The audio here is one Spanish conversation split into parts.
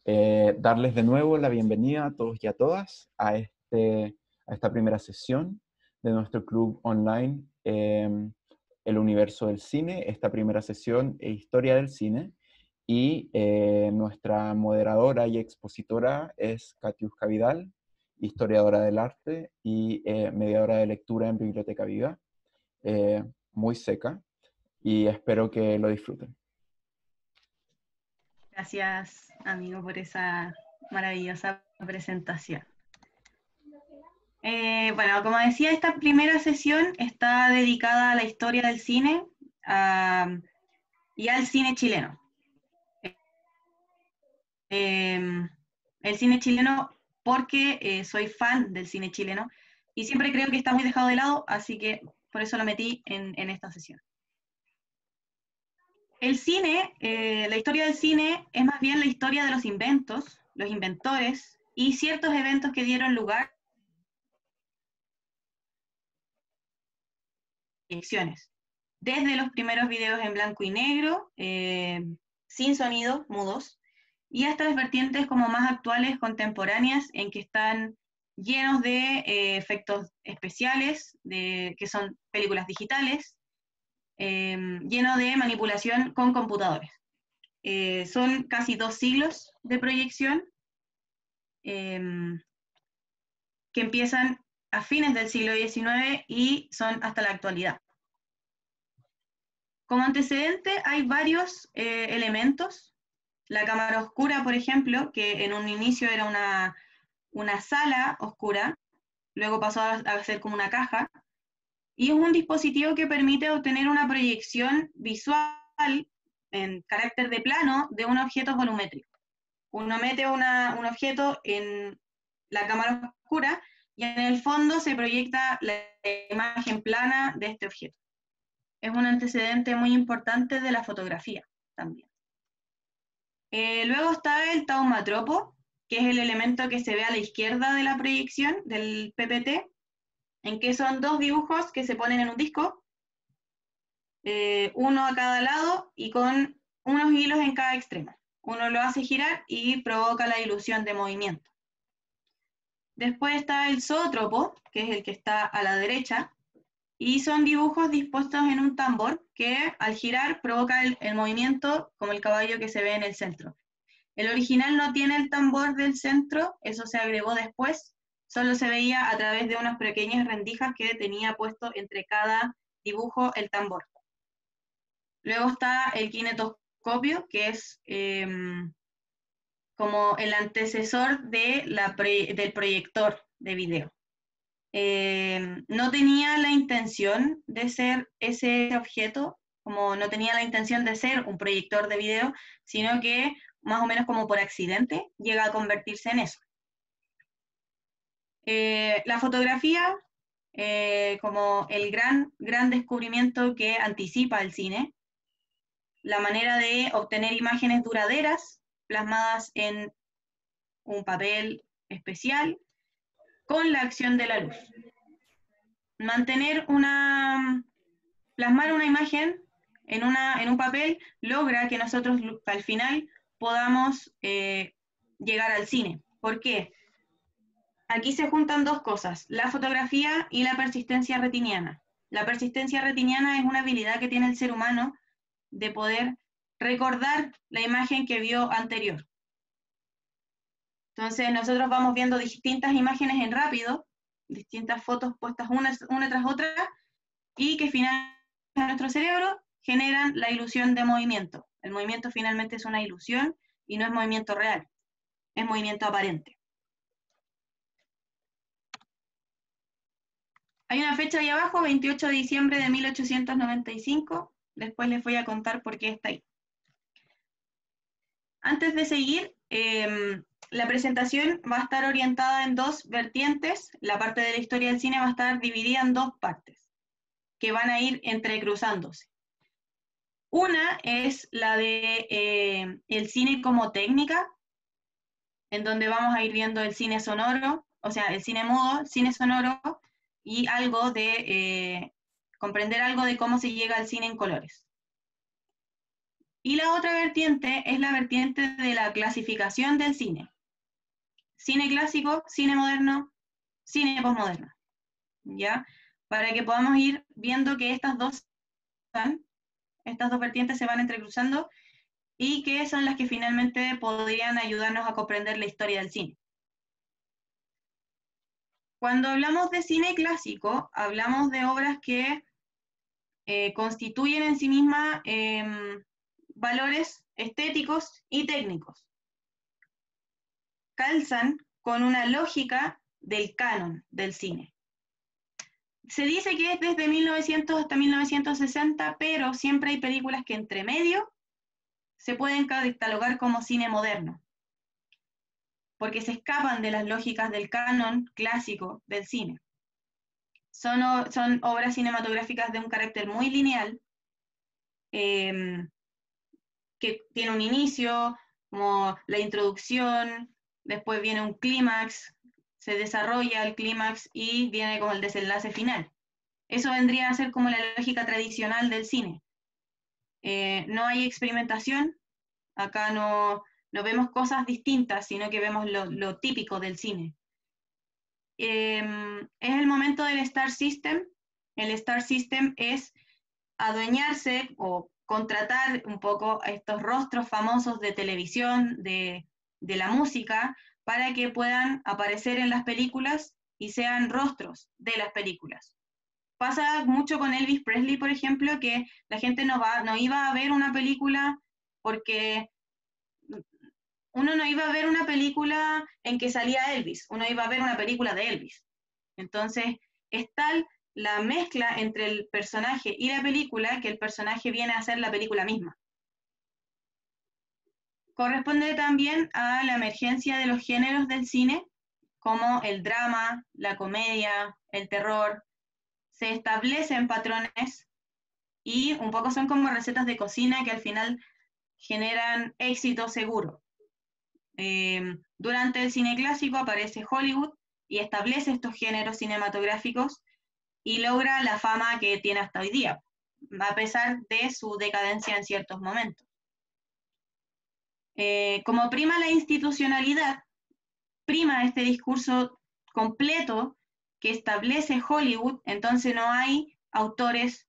Darles de nuevo la bienvenida a todos y a todas a esta primera sesión de nuestro club online, El Universo del Cine. Esta primera sesión es Historia del Cine y nuestra moderadora y expositora es Katiuska Vidal, historiadora del arte y mediadora de lectura en Biblioteca Viva, muy seca, y espero que lo disfruten. Gracias, amigo, por esa maravillosa presentación. Bueno, como decía, esta primera sesión está dedicada a la historia del cine y al cine chileno. El cine chileno porque soy fan del cine chileno y siempre creo que está muy dejado de lado, así que por eso lo metí en esta sesión. El cine, la historia del cine es más bien la historia de los inventos, los inventores y ciertos eventos que dieron lugar a proyecciones. Desde los primeros videos en blanco y negro, sin sonido, mudos, y hasta las vertientes como más actuales, contemporáneas, en que están llenos de efectos especiales, que son películas digitales, lleno de manipulación con computadores. Son casi 2 siglos de proyección que empiezan a fines del siglo XIX y son hasta la actualidad. Como antecedente hay varios elementos. La cámara oscura, por ejemplo, que en un inicio era una sala oscura, luego pasó a ser como una caja, y es un dispositivo que permite obtener una proyección visual en carácter de plano de un objeto volumétrico. Uno mete un objeto en la cámara oscura y en el fondo se proyecta la imagen plana de este objeto. Es un antecedente muy importante de la fotografía también. Luego está el taumatropo, que es el elemento que se ve a la izquierda de la proyección del PPT, en que son 2 dibujos que se ponen en un disco, uno a cada lado y con unos hilos en cada extremo. Uno lo hace girar y provoca la ilusión de movimiento. Después está el zoótropo, que es el que está a la derecha, y son dibujos dispuestos en un tambor que al girar provoca el movimiento como el caballo que se ve en el centro. El original no tiene el tambor del centro, eso se agregó después, solo se veía a través de unas pequeñas rendijas que tenía puesto entre cada dibujo el tambor. Luego está el kinetoscopio, que es como el antecesor del proyector de video. No tenía la intención de ser ese objeto, como no tenía la intención de ser un proyector de video, sino que más o menos como por accidente llega a convertirse en eso. La fotografía, como el gran descubrimiento que anticipa el cine, la manera de obtener imágenes duraderas plasmadas en un papel especial con la acción de la luz. Plasmar una imagen en un papel logra que nosotros al final podamos llegar al cine. ¿Por qué? Aquí se juntan 2 cosas, la fotografía y la persistencia retiniana. La persistencia retiniana es una habilidad que tiene el ser humano de poder recordar la imagen que vio anterior. Entonces nosotros vamos viendo distintas imágenes en rápido, distintas fotos puestas una tras otra, y que finalmente en nuestro cerebro generan la ilusión de movimiento. El movimiento finalmente es una ilusión y no es movimiento real, es movimiento aparente. Hay una fecha ahí abajo, 28 de diciembre de 1895, después les voy a contar por qué está ahí. Antes de seguir, la presentación va a estar orientada en 2 vertientes. La parte de la historia del cine va a estar dividida en 2 partes, que van a ir entrecruzándose. Una es la de el cine como técnica, en donde vamos a ir viendo el cine sonoro, o sea, el cine mudo, cine sonoro, y algo de comprender algo de cómo se llega al cine en colores. Y la otra vertiente es la vertiente de la clasificación del cine. Cine clásico, cine moderno, cine postmoderno, ¿ya? Para que podamos ir viendo que estas dos vertientes se van entrecruzando y que son las que finalmente podrían ayudarnos a comprender la historia del cine. Cuando hablamos de cine clásico, hablamos de obras que constituyen en sí mismas valores estéticos y técnicos. Calzan con una lógica del canon del cine. Se dice que es desde 1900 hasta 1960, pero siempre hay películas que entre medio se pueden catalogar como cine moderno, porque se escapan de las lógicas del canon clásico del cine. Son obras cinematográficas de un carácter muy lineal, que tiene un inicio, como la introducción, después viene un clímax, se desarrolla el clímax y viene como el desenlace final. Eso vendría a ser como la lógica tradicional del cine. No hay experimentación, acá no vemos cosas distintas, sino que vemos lo típico del cine. Es el momento del Star System. El Star System es adueñarse o contratar un poco a estos rostros famosos de televisión, de la música, para que puedan aparecer en las películas y sean rostros de las películas. Pasa mucho con Elvis Presley, por ejemplo, que la gente no iba a ver una película porque uno no iba a ver una película en que salía Elvis, uno iba a ver una película de Elvis. Entonces, es tal la mezcla entre el personaje y la película que el personaje viene a ser la película misma. Corresponde también a la emergencia de los géneros del cine, como el drama, la comedia, el terror. Se establecen patrones y un poco son como recetas de cocina que al final generan éxito seguro. Durante el cine clásico aparece Hollywood y establece estos géneros cinematográficos y logra la fama que tiene hasta hoy día, a pesar de su decadencia en ciertos momentos. Como prima la institucionalidad, prima este discurso completo que establece Hollywood, entonces no hay autores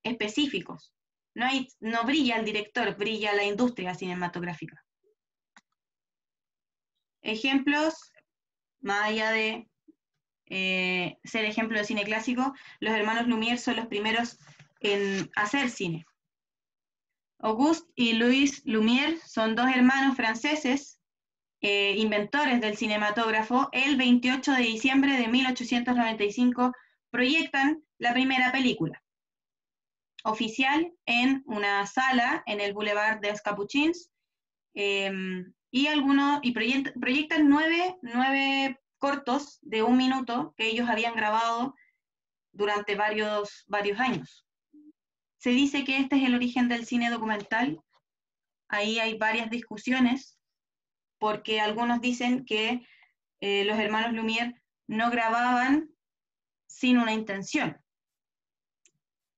específicos. No brilla el director, brilla la industria cinematográfica. Ejemplos, más allá de ser ejemplo de cine clásico, los hermanos Lumière son los primeros en hacer cine. Auguste y Louis Lumière son dos hermanos franceses, inventores del cinematógrafo. El 28 de diciembre de 1895 proyectan la primera película oficial en una sala en el Boulevard des Capucines, y proyectan nueve cortos de 1 minuto que ellos habían grabado durante varios años. Se dice que este es el origen del cine documental. Ahí hay varias discusiones, porque algunos dicen que los hermanos Lumière no grababan sin una intención.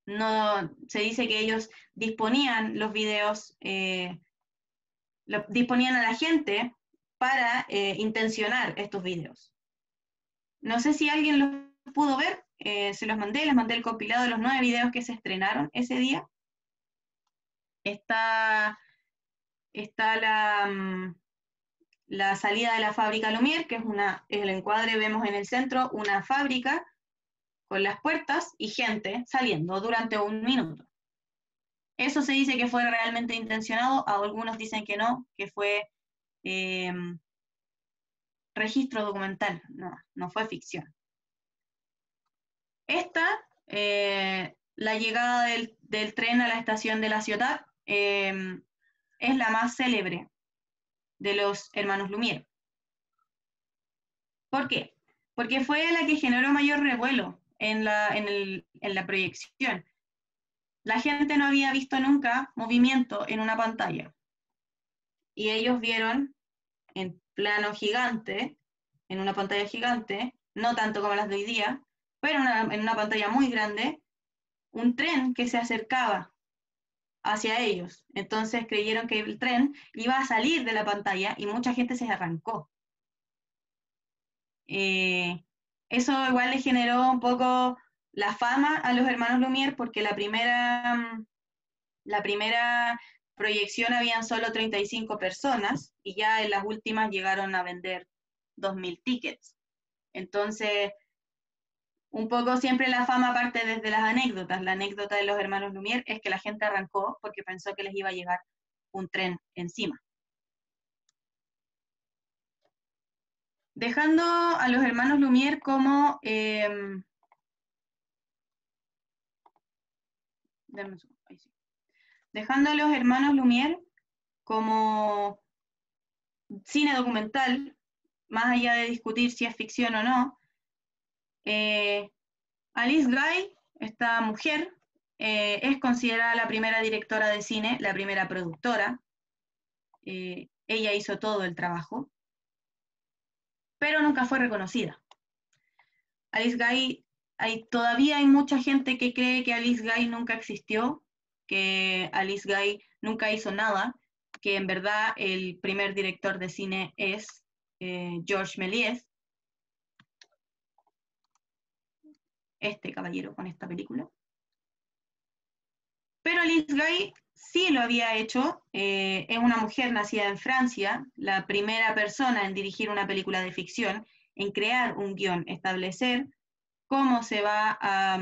No, se dice que ellos disponían los videos, disponían a la gente para intencionar estos videos. No sé si alguien los pudo ver, se los mandé, les mandé el compilado de los 9 videos que se estrenaron ese día. Está la salida de la fábrica Lumière, que es el encuadre, vemos en el centro una fábrica con las puertas y gente saliendo durante 1 minuto. Eso se dice que fue realmente intencionado, algunos dicen que no, que fue registro documental, no fue ficción. La llegada del tren a la estación de la ciudad, es la más célebre de los hermanos Lumière. ¿Por qué? Porque fue la que generó mayor revuelo en la proyección. La gente no había visto nunca movimiento en una pantalla. Y ellos vieron en plano gigante, en una pantalla gigante, no tanto como las de hoy día, pero en una pantalla muy grande, un tren que se acercaba hacia ellos. Entonces creyeron que el tren iba a salir de la pantalla y mucha gente se arrancó. Eso igual le generó un poco la fama a los hermanos Lumière, porque la primera proyección habían solo 35 personas y ya en las últimas llegaron a vender 2.000 tickets. Entonces, un poco siempre la fama parte desde las anécdotas. La anécdota de los hermanos Lumière es que la gente arrancó porque pensó que les iba a llegar un tren encima. Dejando a los hermanos Lumière como... dejando a los hermanos Lumière como cine documental, más allá de discutir si es ficción o no, Alice Guy, esta mujer, es considerada la primera directora de cine, la primera productora. Ella hizo todo el trabajo, pero nunca fue reconocida. Alice Guy, todavía hay mucha gente que cree que Alice Guy nunca existió, que Alice Guy nunca hizo nada, que en verdad el primer director de cine es Georges Méliès, este caballero con esta película. Pero Alice Guy sí lo había hecho, es una mujer nacida en Francia, la primera persona en dirigir una película de ficción, en crear un guión, establecer cómo se va a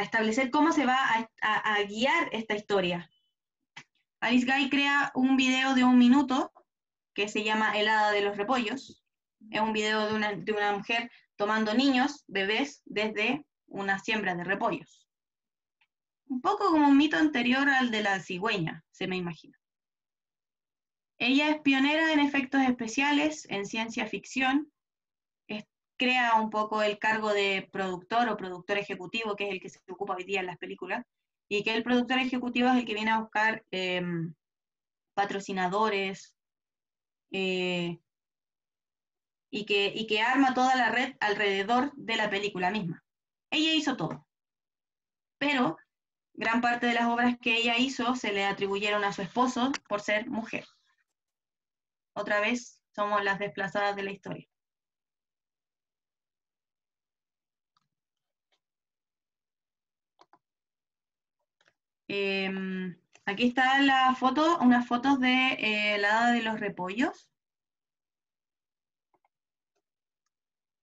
establecer cómo se va a guiar esta historia. Alice Guy crea un video de 1 minuto que se llama El hada de los repollos. Es un video de una mujer tomando niños, bebés, desde una siembra de repollos. Un poco como un mito anterior al de la cigüeña, se me imagina. Ella es pionera en efectos especiales, en ciencia ficción, crea un poco el cargo de productor o productor ejecutivo, que es el que se ocupa hoy día en las películas, y que el productor ejecutivo es el que viene a buscar patrocinadores y que arma toda la red alrededor de la película misma. Ella hizo todo, pero gran parte de las obras que ella hizo se le atribuyeron a su esposo por ser mujer. Otra vez somos las desplazadas de la historia. Aquí está la foto, unas fotos de la hada de los repollos.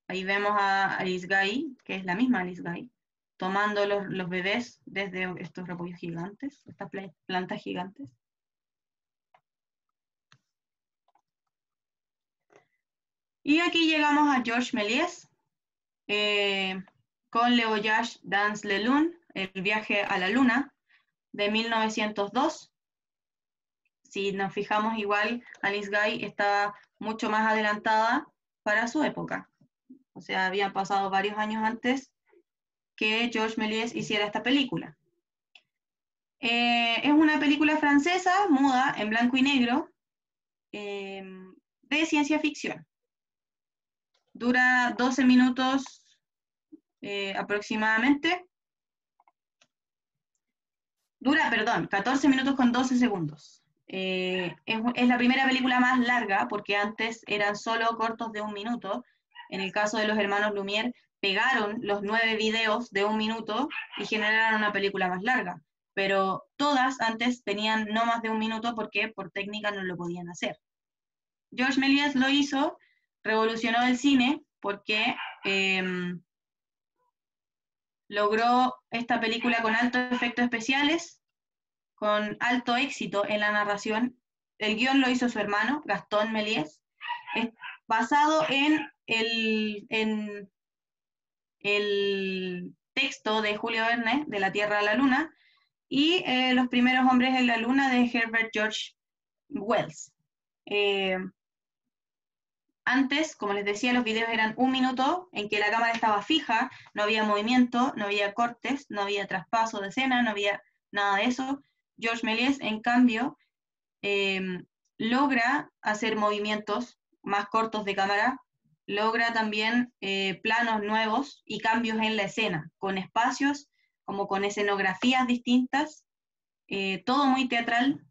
Ahí vemos a Alice Guy, que es la misma Alice Guy, tomando los bebés desde estos repollos gigantes, estas plantas gigantes. Y aquí llegamos a Georges Méliès, con Le Voyage dans la Lune, el viaje a la luna, de 1902. Si nos fijamos igual, Alice Guy estaba mucho más adelantada para su época. O sea, habían pasado varios años antes que Georges Méliès hiciera esta película. Es una película francesa, muda, en blanco y negro, de ciencia ficción. Dura 12 minutos aproximadamente. Dura, perdón, 14 minutos con 12 segundos. Es la primera película más larga, porque antes eran solo cortos de 1 minuto. En el caso de los hermanos Lumière, pegaron los 9 videos de 1 minuto y generaron una película más larga. Pero todas antes tenían no más de 1 minuto porque por técnica no lo podían hacer. Georges Méliès lo hizo, revolucionó el cine porque logró esta película con altos efectos especiales, con alto éxito en la narración. El guión lo hizo su hermano, Gaston Méliès, basado en el texto de Julio Verne, de La Tierra a la Luna, y Los primeros hombres en la Luna, de Herbert George Wells. Antes, como les decía, los videos eran 1 minuto en que la cámara estaba fija, no había movimiento, no había cortes, no había traspaso de escena, no había nada de eso. Georges Méliès, en cambio, logra hacer movimientos más cortos de cámara, logra también planos nuevos y cambios en la escena, con espacios, como con escenografías distintas, todo muy teatral,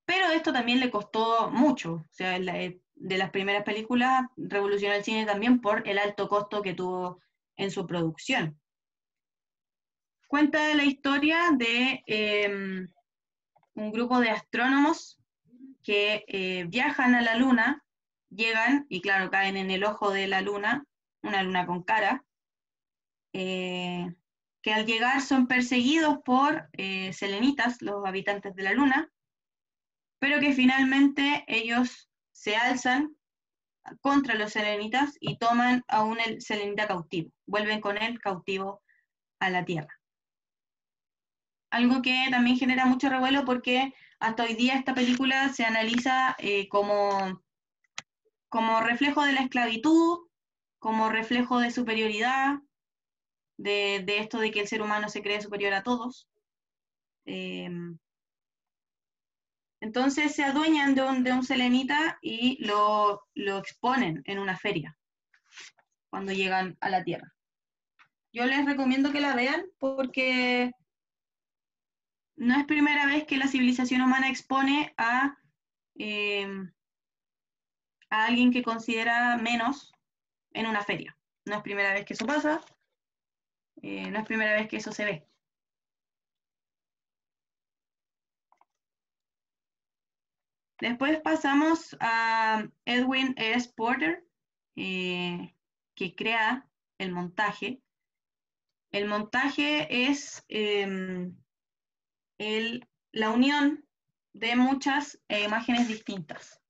pero esto también le costó mucho, o sea, de las primeras películas revolucionó el cine también por el alto costo que tuvo en su producción. Cuenta la historia de un grupo de astrónomos que viajan a la Luna, llegan y claro, caen en el ojo de la Luna, una luna con cara, que al llegar son perseguidos por selenitas, los habitantes de la Luna, pero que finalmente ellos se alzan contra los selenitas y toman a un selenita cautivo, vuelven con él cautivo a la Tierra. Algo que también genera mucho revuelo porque hasta hoy día esta película se analiza como reflejo de la esclavitud, como reflejo de superioridad, de esto de que el ser humano se cree superior a todos. Entonces se adueñan de un selenita y lo exponen en una feria cuando llegan a la Tierra. Yo les recomiendo que la vean porque no es primera vez que la civilización humana expone a alguien que considera menos en una feria. No es primera vez que eso pasa, no es primera vez que eso se ve. Después pasamos a Edwin S. Porter, que crea el montaje. El montaje es la unión de muchas imágenes distintas.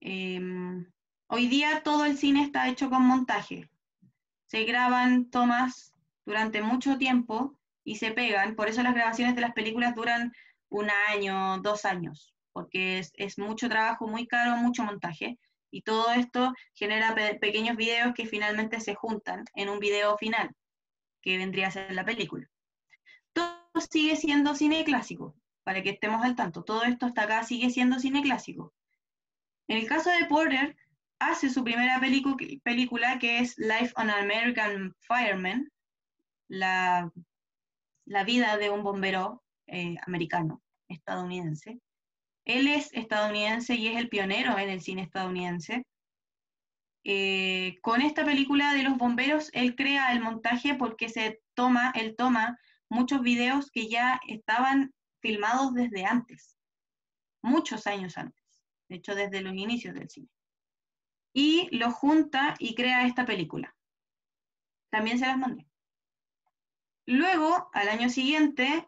Hoy día todo el cine está hecho con montaje. Se graban tomas durante mucho tiempo y se pegan, por eso las grabaciones de las películas duran 1 año, 2 años, porque es mucho trabajo, muy caro, mucho montaje, y todo esto genera pequeños videos que finalmente se juntan en un video final, que vendría a ser la película. Todo sigue siendo cine clásico, para que estemos al tanto, todo esto hasta acá sigue siendo cine clásico. En el caso de Porter, hace su primera película que es Life on an American Fireman, la vida de un bombero americano, estadounidense. Él es estadounidense y es el pionero en el cine estadounidense. Con esta película de los bomberos, él crea el montaje porque él toma muchos videos que ya estaban filmados desde antes, muchos años antes, de hecho desde los inicios del cine. Y lo junta y crea esta película. También se las mandé. Luego, al año siguiente,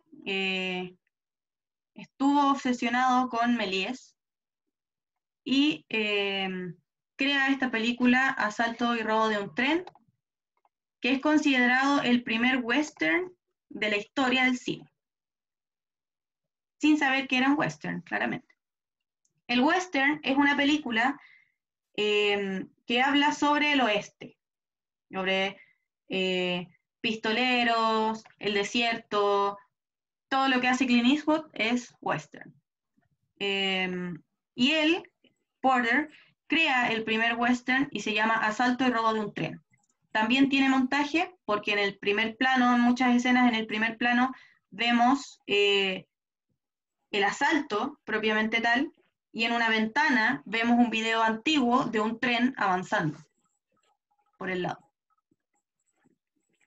estuvo obsesionado con Méliès y crea esta película Asalto y robo de un tren, que es considerado el primer western de la historia del cine, sin saber que era un western, claramente. El western es una película que habla sobre el oeste, sobre pistoleros, el desierto, todo lo que hace Clint Eastwood es western. Y él, Porter, crea el primer western y se llama Asalto y robo de un tren. También tiene montaje, porque en el primer plano, en muchas escenas, en el primer plano, vemos el asalto propiamente tal, y en una ventana vemos un video antiguo de un tren avanzando por el lado.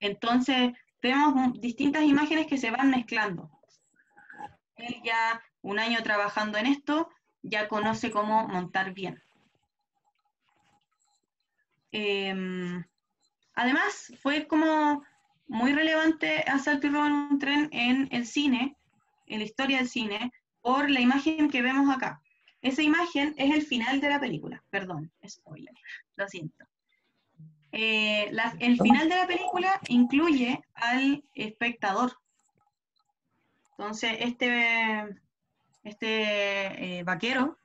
Entonces, vemos distintas imágenes que se van mezclando. Él ya 1 año trabajando en esto, ya conoce cómo montar bien. Además, fue como muy relevante Asalto y robo en un tren en el cine, en la historia del cine, por la imagen que vemos acá. Esa imagen es el final de la película, perdón, spoiler, lo siento. El final de la película incluye al espectador. Entonces, este vaquero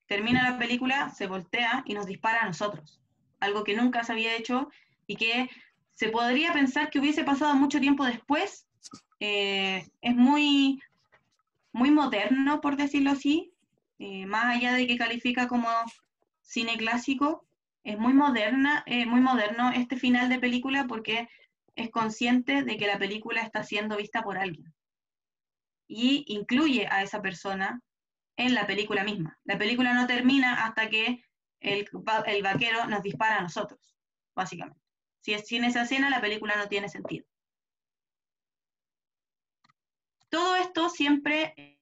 termina la película, se voltea y nos dispara a nosotros. Algo que nunca se había hecho y que se podría pensar que hubiese pasado mucho tiempo después. Es muy, muy moderno, por decirlo así, más allá de que califica como cine clásico, Es muy muy moderno este final de película porque es consciente de que la película está siendo vista por alguien y incluye a esa persona en la película misma. La película no termina hasta que el vaquero nos dispara a nosotros, básicamente. Si es sin esa escena, la película no tiene sentido. Todo esto siempre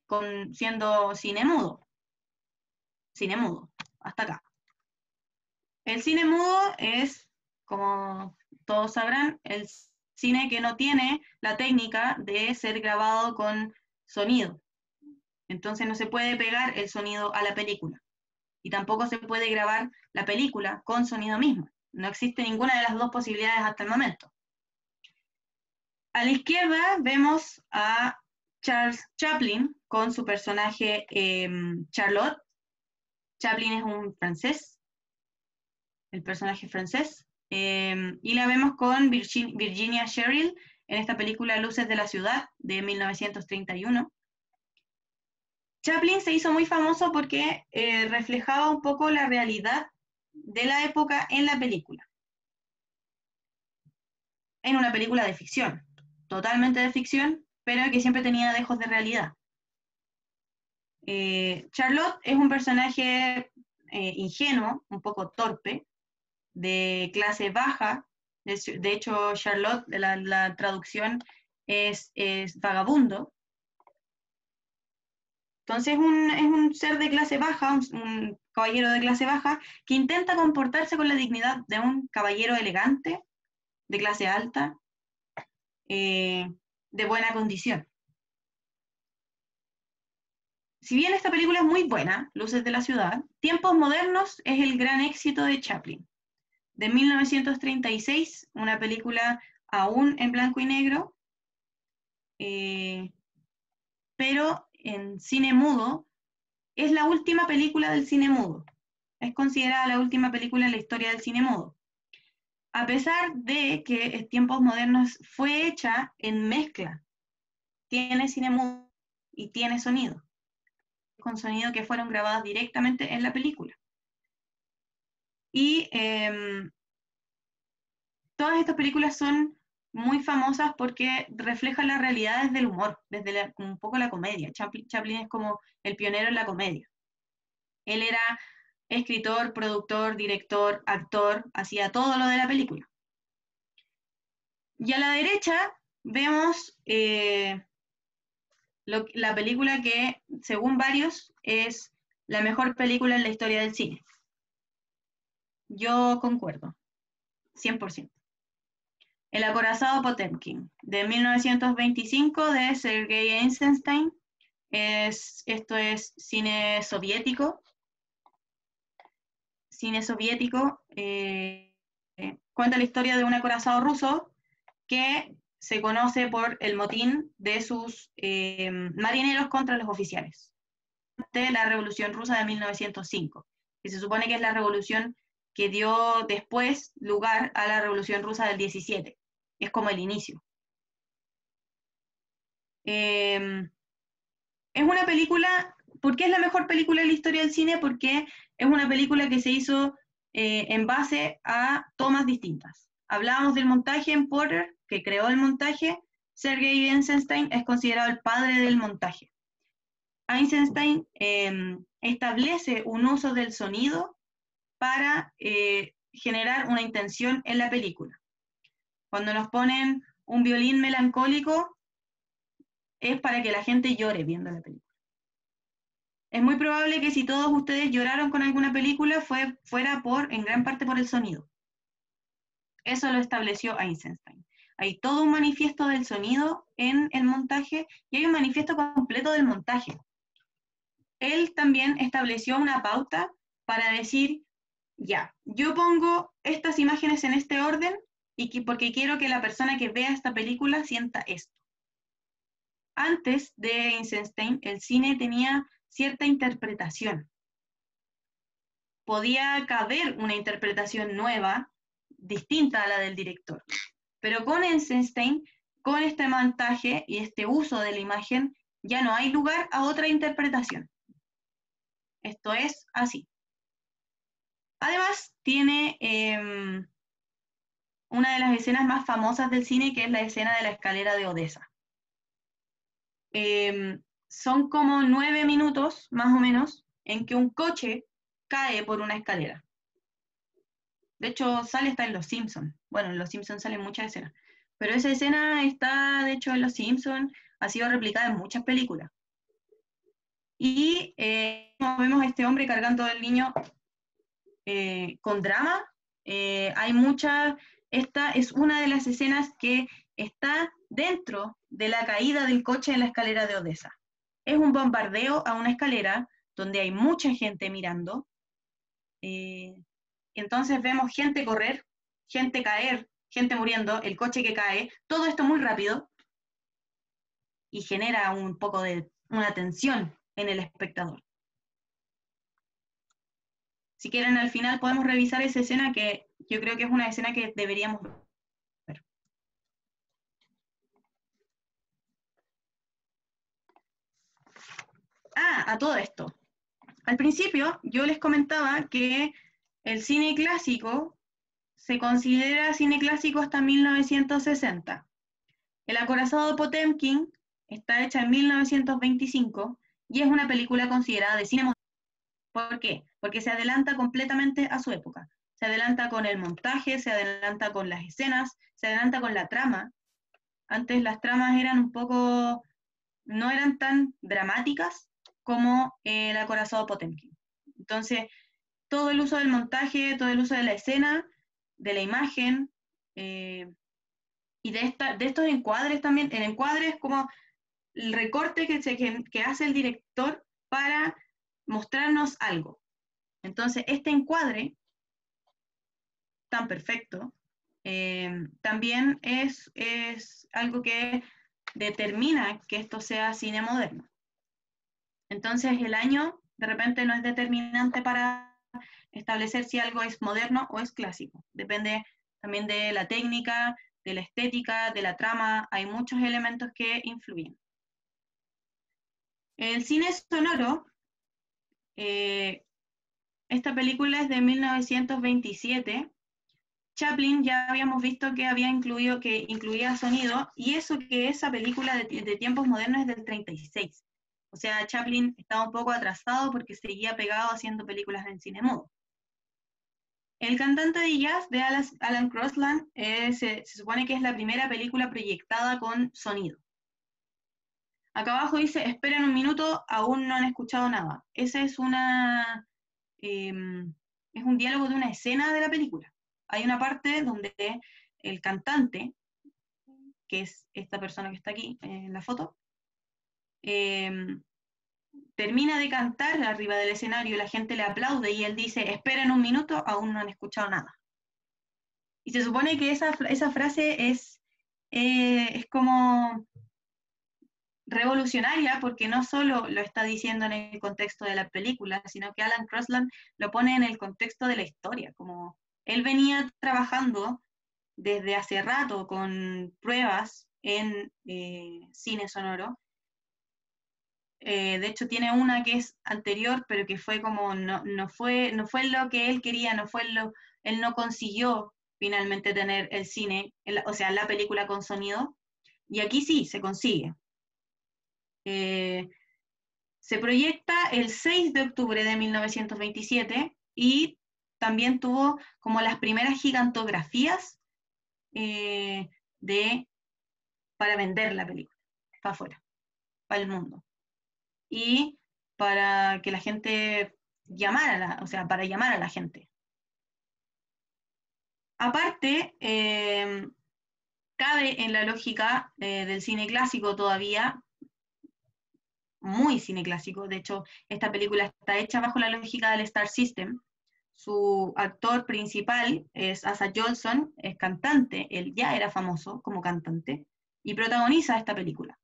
siendo cine mudo, hasta acá. El cine mudo es, como todos sabrán, el cine que no tiene la técnica de ser grabado con sonido. Entonces no se puede pegar el sonido a la película. Y tampoco se puede grabar la película con sonido mismo. No existe ninguna de las dos posibilidades hasta el momento. A la izquierda vemos a Charles Chaplin con su personaje Charlotte. Chaplin es un francés, el personaje francés. Y la vemos con Virginia Sherrill en esta película Luces de la Ciudad de 1931. Chaplin se hizo muy famoso porque reflejaba un poco la realidad de la época en la película. En una película de ficción, totalmente de ficción, pero que siempre tenía dejos de realidad. Charlotte es un personaje ingenuo, un poco torpe, de clase baja. De hecho, Charlotte, la traducción es vagabundo. Entonces es un ser de clase baja, un caballero de clase baja, que intenta comportarse con la dignidad de un caballero elegante, de clase alta, de buena condición. Si bien esta película es muy buena, Luces de la Ciudad, Tiempos Modernos es el gran éxito de Chaplin. De 1936, una película aún en blanco y negro, pero en cine mudo, es la última película del cine mudo. Es considerada la última película en la historia del cine mudo. A pesar de que Tiempos Modernos fue hecha en mezcla, tiene cine mudo y tiene sonido, con sonido que fueron grabadas directamente en la película. Y todas estas películas son muy famosas porque reflejan las realidades del humor, desde un poco la comedia. Chaplin es como el pionero en la comedia. Él era escritor, productor, director, actor, hacía todo lo de la película. Y a la derecha vemos la película que, según varios, es la mejor película en la historia del cine. Yo concuerdo, 100%. El acorazado Potemkin, de 1925, de Sergei Eisenstein. Esto es cine soviético. Cuenta la historia de un acorazado ruso que se conoce por el motín de sus marineros contra los oficiales de la Revolución Rusa de 1905, que se supone que es la revolución que dio después lugar a la Revolución Rusa del 17. Es como el inicio. Es una película, ¿por qué es la mejor película de la historia del cine? Porque es una película que se hizo en base a tomas distintas. Hablábamos del montaje en Porter, que creó el montaje. Sergei Eisenstein es considerado el padre del montaje. Eisenstein establece un uso del sonido para generar una intención en la película. Cuando nos ponen un violín melancólico, es para que la gente llore viendo la película. Es muy probable que si todos ustedes lloraron con alguna película fuera en gran parte por el sonido. Eso lo estableció Eisenstein. Hay todo un manifiesto del sonido en el montaje y hay un manifiesto completo del montaje. Él también estableció una pauta para decir, ya, yo pongo estas imágenes en este orden porque quiero que la persona que vea esta película sienta esto. Antes de Eisenstein, el cine tenía cierta interpretación. Podía caber una interpretación nueva, distinta a la del director. Pero con Eisenstein, con este montaje y este uso de la imagen, ya no hay lugar a otra interpretación. Esto es así. Además, tiene una de las escenas más famosas del cine, que es la escena de la escalera de Odessa. Son como 9 minutos, más o menos, en que un coche cae por una escalera. De hecho, sale hasta en Los Simpsons. Bueno, en Los Simpsons salen muchas escenas. Pero esa escena está, de hecho, en Los Simpsons, ha sido replicada en muchas películas. Y vemos a este hombre cargando al niño con drama. Hay muchas, esta es una de las escenas que está dentro de la caída del coche en la escalera de Odessa. Es un bombardeo a una escalera donde hay mucha gente mirando. Entonces vemos gente correr, gente caer, gente muriendo, el coche que cae, todo esto muy rápido y genera un poco de una tensión en el espectador. Si quieren, al final podemos revisar esa escena, que yo creo que es una escena que deberíamos ver. A todo esto. Al principio yo les comentaba que el cine clásico se considera cine clásico hasta 1960. El acorazado Potemkin está hecha en 1925 y es una película considerada de cine moderno. ¿Por qué? Porque se adelanta completamente a su época. Se adelanta con el montaje, se adelanta con las escenas, se adelanta con la trama. Antes las tramas eran un poco, no eran tan dramáticas como el acorazado Potemkin. Entonces, todo el uso del montaje, todo el uso de la escena, de la imagen, y de estos encuadres también. El encuadre es como el recorte que hace el director para mostrarnos algo. Entonces, este encuadre tan perfecto también es algo que determina que esto sea cine moderno. Entonces, el año de repente no es determinante para establecer si algo es moderno o es clásico. Depende también de la técnica, de la estética, de la trama. Hay muchos elementos que influyen. El cine sonoro, esta película es de 1927. Chaplin ya habíamos visto que incluía sonido, y eso que esa película de tiempos modernos es del 36. O sea, Chaplin estaba un poco atrasado porque seguía pegado haciendo películas en cine mudo. El cantante de jazz de Alan Crosland se supone que es la primera película proyectada con sonido. Acá abajo dice, esperen un minuto, aún no han escuchado nada. Ese es un diálogo de una escena de la película. Hay una parte donde el cantante, que es esta persona que está aquí en la foto, termina de cantar arriba del escenario, la gente le aplaude y él dice, esperen un minuto, aún no han escuchado nada. Y se supone que esa frase es como revolucionaria, porque no solo lo está diciendo en el contexto de la película, sino que Alan Crosland lo pone en el contexto de la historia, como él venía trabajando desde hace rato con pruebas en cine sonoro. De hecho, tiene una que es anterior, pero que fue como, no fue lo que él quería, él no consiguió finalmente tener el cine, o sea, la película con sonido, y aquí sí, se consigue. Se proyecta el 6 de octubre de 1927 y también tuvo como las primeras gigantografías para vender la película, para afuera, para el mundo. Y para que la gente para llamar a la gente. Aparte, cabe en la lógica del cine clásico todavía, muy cine clásico. De hecho, esta película está hecha bajo la lógica del Star System. Su actor principal es Asa Johnson, es cantante, él ya era famoso como cantante, y protagoniza esta película.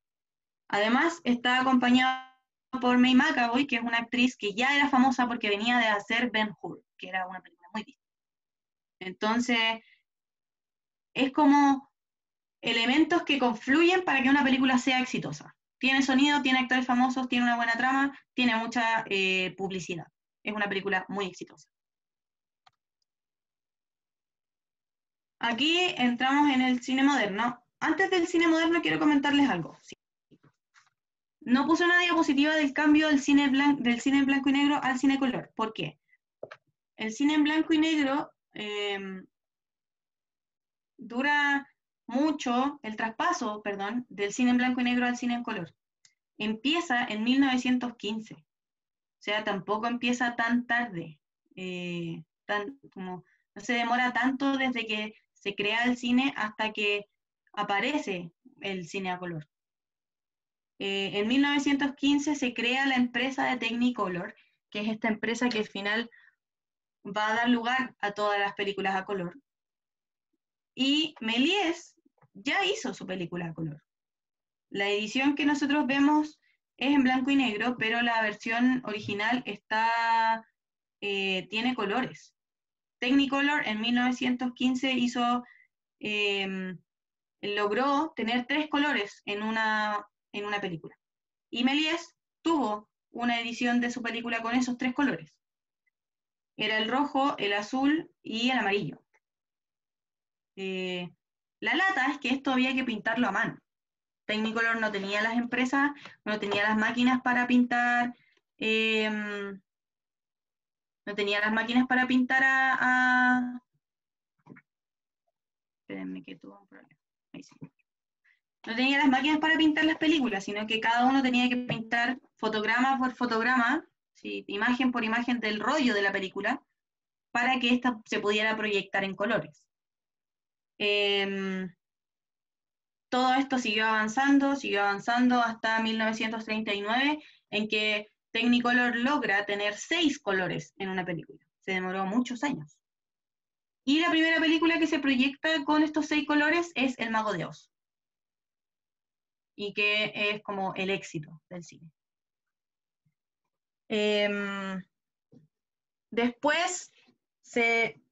Además, está acompañado por May McAvoy, que es una actriz que ya era famosa porque venía de hacer Ben-Hur, que era una película muy distinta. Entonces, es como elementos que confluyen para que una película sea exitosa. Tiene sonido, tiene actores famosos, tiene una buena trama, tiene mucha publicidad. Es una película muy exitosa. aquí entramos en el cine moderno. Antes del cine moderno quiero comentarles algo. Sí. No puse una diapositiva del cambio del cine en blanco y negro al cine color. ¿Por qué? El cine en blanco y negro dura mucho, el traspaso, perdón, del cine en blanco y negro al cine en color. Empieza en 1915. O sea, tampoco empieza tan tarde. Como, no se demora tanto desde que se crea el cine hasta que aparece el cine a color. En 1915 se crea la empresa de Technicolor, que es esta empresa que al final va a dar lugar a todas las películas a color. Y Méliès ya hizo su película a color. La edición que nosotros vemos es en blanco y negro, pero la versión original tiene colores. Technicolor en 1915 logró tener 3 colores en una película. Y Méliès tuvo una edición de su película con esos 3 colores. Era el rojo, el azul y el amarillo. La lata es que esto había que pintarlo a mano. Technicolor no tenía las empresas, no tenía las máquinas para pintar, no tenía las máquinas para pintar espérenme que tuvo un problema. Ahí sí. No tenía las máquinas para pintar las películas, sino que cada uno tenía que pintar fotograma por fotograma, ¿sí? Imagen por imagen del rollo de la película, para que ésta se pudiera proyectar en colores. Todo esto siguió avanzando hasta 1939, en que Technicolor logra tener 6 colores en una película. Se demoró muchos años. Y la primera película que se proyecta con estos 6 colores es El Mago de Oz. Y que es como el éxito del cine. Después se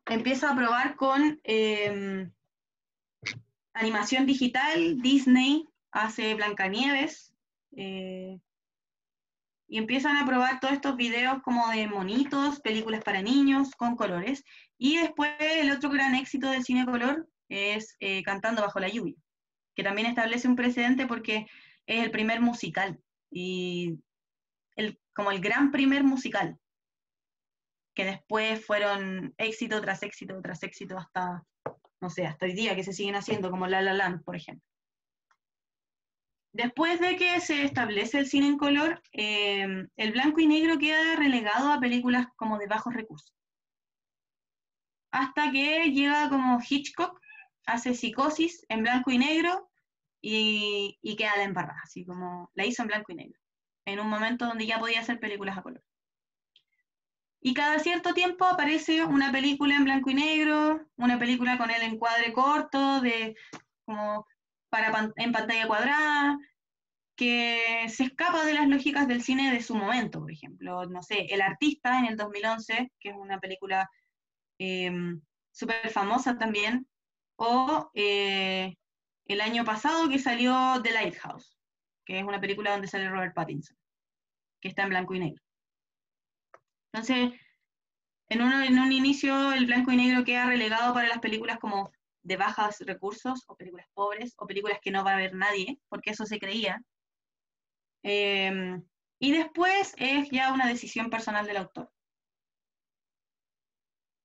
empieza a probar con animación digital. Disney hace Blancanieves, y empiezan a probar todos estos videos como de monitos, películas para niños con colores. Y después el otro gran éxito del cine color es Cantando bajo la lluvia, que también establece un precedente porque es el primer musical, y como el gran primer musical, que después fueron éxito tras éxito tras éxito hasta, no sé, hasta hoy día, que se siguen haciendo, como La La Land, por ejemplo. Después de que se establece el cine en color, el blanco y negro queda relegado a películas como de bajos recursos. Hasta que llega como Hitchcock, hace Psicosis en blanco y negro y queda la embarrada, así como la hizo en blanco y negro, en un momento donde ya podía hacer películas a color. Y cada cierto tiempo aparece una película en blanco y negro, una película con el encuadre corto, como en pantalla cuadrada, que se escapa de las lógicas del cine de su momento, por ejemplo. No sé, El Artista en el 2011, que es una película súper famosa también, o el año pasado que salió The Lighthouse, que es una película donde sale Robert Pattinson, que está en blanco y negro. Entonces, en un inicio el blanco y negro queda relegado para las películas como de bajos recursos, o películas pobres, o películas que no va a ver nadie, porque eso se creía. Y después es ya una decisión personal del autor.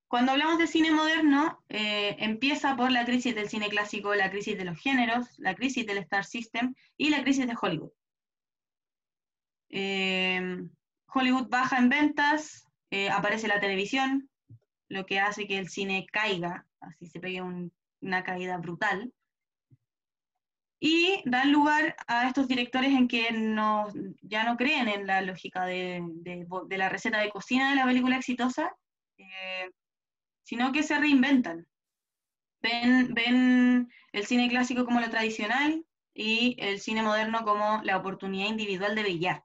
Cuando hablamos de cine moderno, empieza por la crisis del cine clásico, la crisis de los géneros, la crisis del Star System y la crisis de Hollywood. Hollywood baja en ventas, aparece la televisión, lo que hace que el cine caiga, así se pegue una caída brutal, y dan lugar a estos directores en que ya no creen en la lógica de la receta de cocina de la película exitosa, sino que se reinventan. Ven el cine clásico como lo tradicional y el cine moderno como la oportunidad individual de brillar,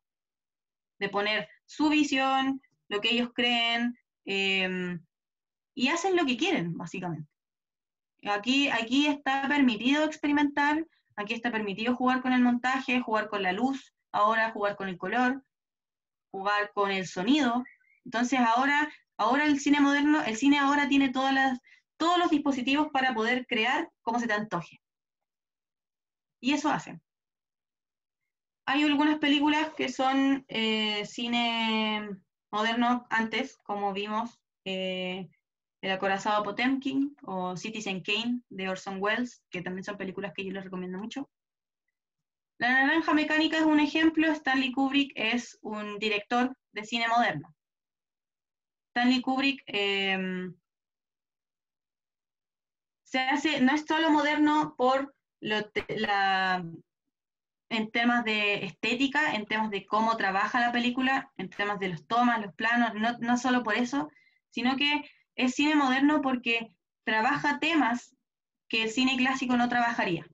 de poner su visión, lo que ellos creen, y hacen lo que quieren, básicamente. Aquí está permitido experimentar, aquí está permitido jugar con el montaje, jugar con la luz, ahora jugar con el color, jugar con el sonido. Entonces ahora el cine moderno, el cine ahora tiene todos los dispositivos para poder crear como se te antoje. Y eso hacen. Hay algunas películas que son cine moderno antes, como vimos El acorazado Potemkin o Citizen Kane de Orson Welles, que también son películas que yo les recomiendo mucho. La Naranja Mecánica es un ejemplo. Stanley Kubrick es un director de cine moderno. Stanley Kubrick no es solo moderno por en temas de estética, en temas de cómo trabaja la película, en temas de los tomas, los planos, no solo por eso, sino que es cine moderno porque trabaja temas que el cine clásico no trabajaría.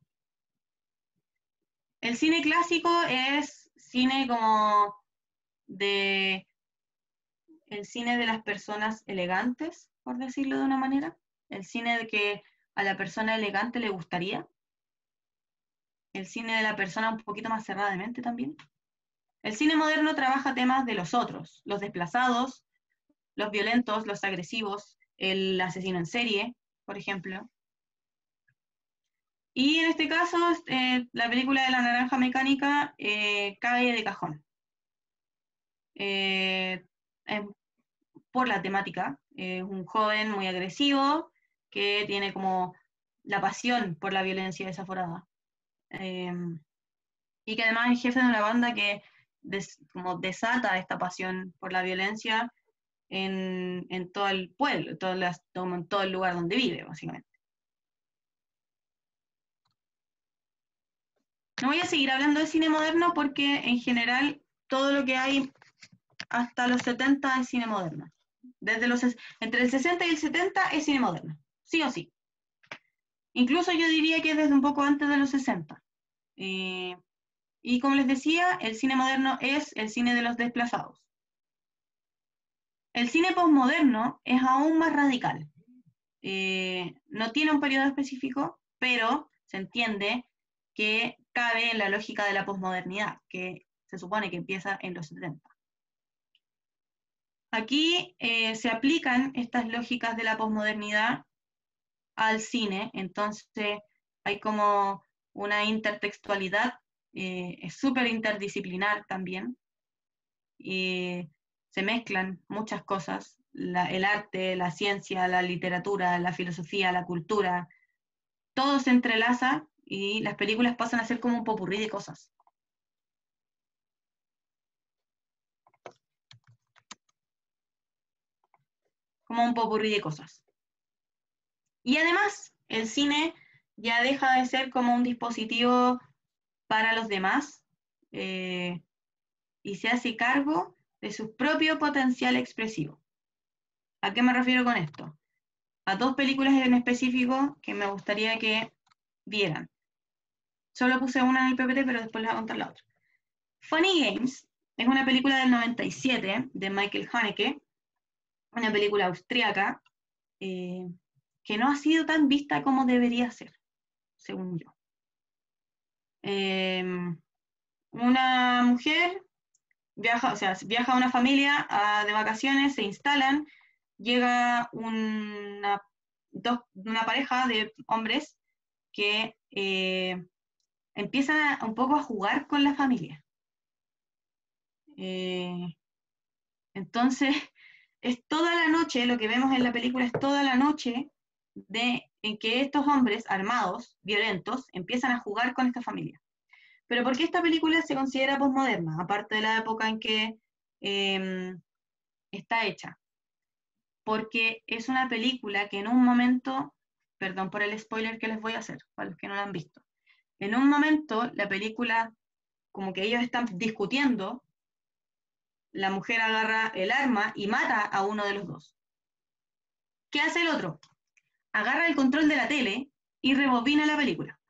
El cine clásico es cine como el cine de las personas elegantes, por decirlo de una manera, el cine de que a la persona elegante le gustaría, el cine de la persona un poquito más cerrada de mente también. El cine moderno trabaja temas de los otros, los desplazados, los violentos, los agresivos, el asesino en serie, por ejemplo. Y en este caso, la película de La Naranja Mecánica cae de cajón. Por la temática. Un joven muy agresivo que tiene como la pasión por la violencia desaforada. Y que además es jefe de una banda que como desata esta pasión por la violencia en todo el pueblo, en todo el lugar donde vive, básicamente. No voy a seguir hablando de cine moderno porque en general todo lo que hay hasta los 70 es cine moderno. Entre el 60 y el 70 es cine moderno, sí o sí. Incluso yo diría que desde un poco antes de los 60. Y como les decía, el cine moderno es el cine de los desplazados. El cine postmoderno es aún más radical. No tiene un periodo específico, pero se entiende que cabe en la lógica de la posmodernidad, que se supone que empieza en los 70. Aquí se aplican estas lógicas de la posmodernidad al cine, entonces hay como una intertextualidad, es súper interdisciplinar también, se mezclan muchas cosas, el arte, la ciencia, la literatura, la filosofía, la cultura, todo se entrelaza y las películas pasan a ser como un popurrí de cosas. Como un popurrí de cosas. Y además, el cine ya deja de ser como un dispositivo para los demás y se hace cargo de su propio potencial expresivo. ¿A qué me refiero con esto? A dos películas en específico que me gustaría que vieran. Solo puse una en el PPT, pero después les voy a contar la otra. Funny Games es una película del 97 de Michael Haneke, una película austríaca que no ha sido tan vista como debería ser, según yo. Una mujer viaja a una familia de vacaciones, se instalan, llega una pareja de hombres que empiezan un poco a jugar con la familia. Entonces, es toda la noche, lo que vemos en la película es toda la noche en que estos hombres armados, violentos, empiezan a jugar con esta familia. Pero ¿por qué esta película se considera posmoderna, aparte de la época en que está hecha? Porque es una película que en un momento, perdón por el spoiler que les voy a hacer, para los que no la han visto, en un momento la película, como que ellos están discutiendo, la mujer agarra el arma y mata a uno de los dos. ¿Qué hace el otro? Agarra el control de la tele y rebobina la película.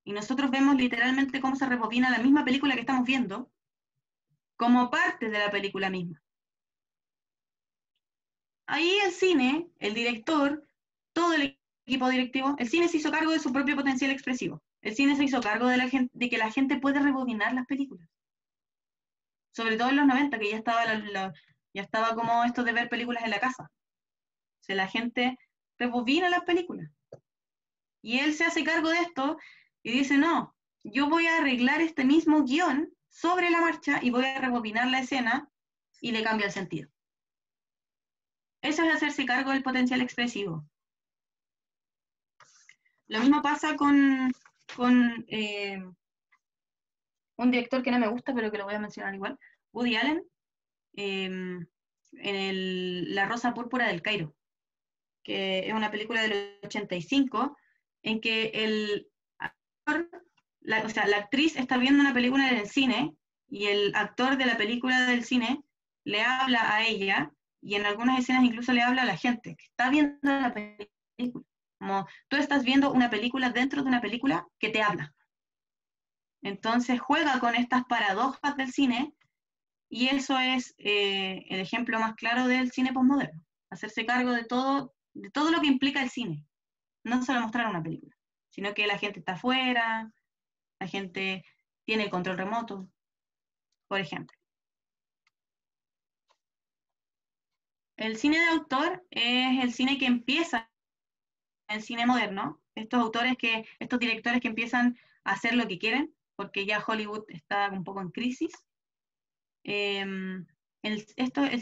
Y nosotros vemos literalmente cómo se rebobina la misma película que estamos viendo como parte de la película misma. Ahí el cine, el director, todo el equipo directivo, el cine se hizo cargo de su propio potencial expresivo. El cine se hizo cargo de que la gente puede rebobinar las películas. Sobre todo en los 90, que ya estaba como esto de ver películas en la casa. O sea, la gente rebobina las películas. Y él se hace cargo de esto y dice, no, yo voy a arreglar este mismo guión sobre la marcha y voy a rebobinar la escena y le cambia el sentido. Eso es hacerse cargo del potencial expresivo. Lo mismo pasa con un director que no me gusta, pero que lo voy a mencionar igual, Woody Allen, en La Rosa Púrpura del Cairo, que es una película del 85, en que el actor, la actriz está viendo una película en el cine, y el actor de la película del cine le habla a ella, y en algunas escenas incluso le habla a la gente que está viendo la película. Como tú estás viendo una película dentro de una película que te habla. Entonces juega con estas paradojas del cine, y eso es el ejemplo más claro del cine postmoderno. Hacerse cargo de todo lo que implica el cine. No solo mostrar una película, sino que la gente está afuera, la gente tiene el control remoto, por ejemplo. El cine de autor es el cine que empieza en el cine moderno. Estos directores que empiezan a hacer lo que quieren, porque ya Hollywood está un poco en crisis. El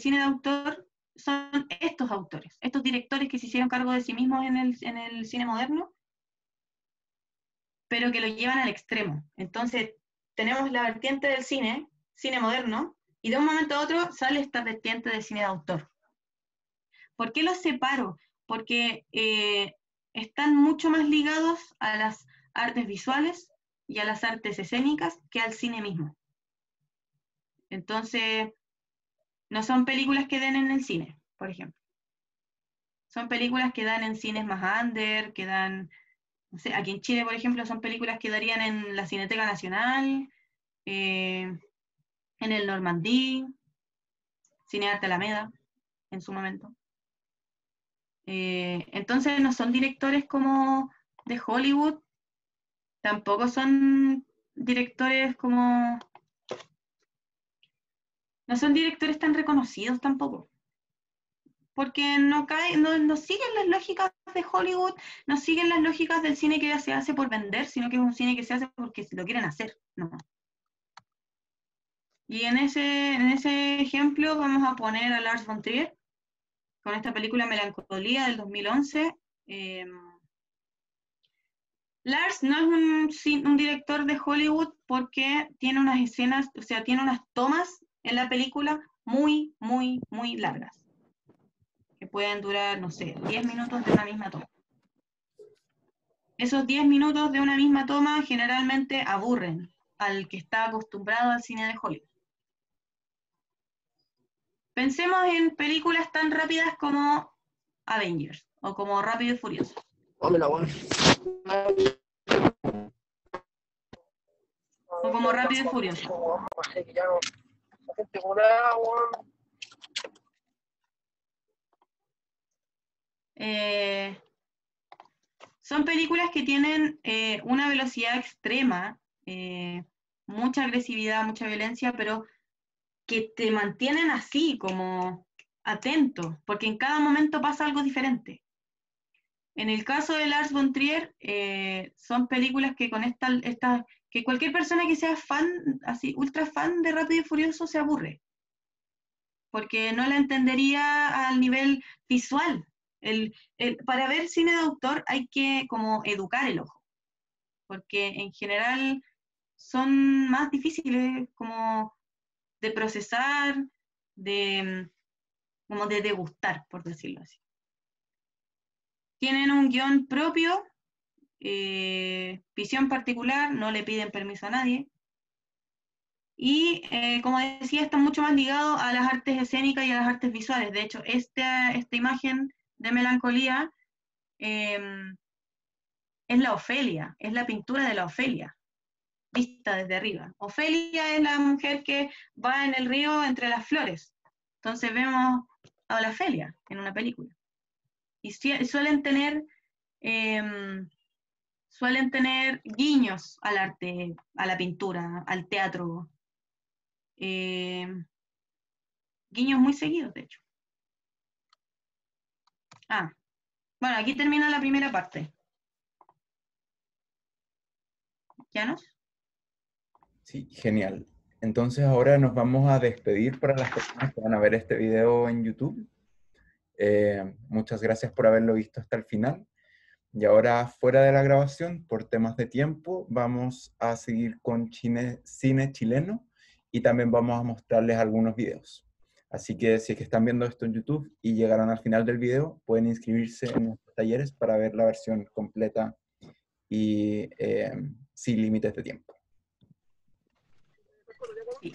cine de autor son estos autores, estos directores que se hicieron cargo de sí mismos en el cine moderno, pero que lo llevan al extremo. Entonces, tenemos la vertiente del cine moderno, y de un momento a otro sale esta vertiente del cine de autor. ¿Por qué los separo? Porque están mucho más ligados a las artes visuales y a las artes escénicas que al cine mismo. Entonces, no son películas que den en el cine, por ejemplo. Son películas que dan en cines más under, que dan, no sé, aquí en Chile, por ejemplo, son películas que darían en la Cineteca Nacional, en el Normandí, Cinearte Alameda, en su momento. Entonces no son directores como de Hollywood, tampoco son directores como... No son directores tan reconocidos tampoco, porque no siguen las lógicas de Hollywood, no siguen las lógicas del cine que se hace por vender, sino que es un cine que se hace porque lo quieren hacer, ¿no? Y en ese ejemplo vamos a poner a Lars von Trier, con esta película Melancolía del 2011. Lars no es un director de Hollywood porque tiene unas escenas, o sea, tiene unas tomas en la película muy, muy, muy largas, que pueden durar, no sé, 10 minutos de una misma toma. Esos 10 minutos de una misma toma generalmente aburren al que está acostumbrado al cine de Hollywood. Pensemos en películas tan rápidas como Avengers o como Rápido y Furioso. O como Rápido y Furioso. Son películas que tienen una velocidad extrema, mucha agresividad, mucha violencia, pero que te mantienen así, como atento, porque en cada momento pasa algo diferente. En el caso de Lars von Trier, son películas que con que cualquier persona que sea fan, así, ultra fan de Rápido y Furioso se aburre, porque no la entendería al nivel visual. Para ver cine de autor hay que como educar el ojo, porque en general son más difíciles como de procesar, como de degustar, por decirlo así. Tienen un guión propio, visión particular, no le piden permiso a nadie. Y como decía, están mucho más ligados a las artes escénicas y a las artes visuales. De hecho, esta imagen de Melancolía es la Ofelia, es la pintura de la Ofelia, vista desde arriba. Ofelia es la mujer que va en el río entre las flores. Entonces vemos a la Ofelia en una película. Y suelen tener guiños al arte, a la pintura, al teatro. Guiños muy seguidos, de hecho. Bueno, aquí termina la primera parte. ¿Llanos? Sí, genial. Entonces ahora nos vamos a despedir para las personas que van a ver este video en YouTube. Muchas gracias por haberlo visto hasta el final. Y ahora, fuera de la grabación, por temas de tiempo, vamos a seguir con cine chileno y también vamos a mostrarles algunos videos. Así que si es que están viendo esto en YouTube y llegaron al final del video, pueden inscribirse en nuestros talleres para ver la versión completa y sin límites de tiempo. Sí.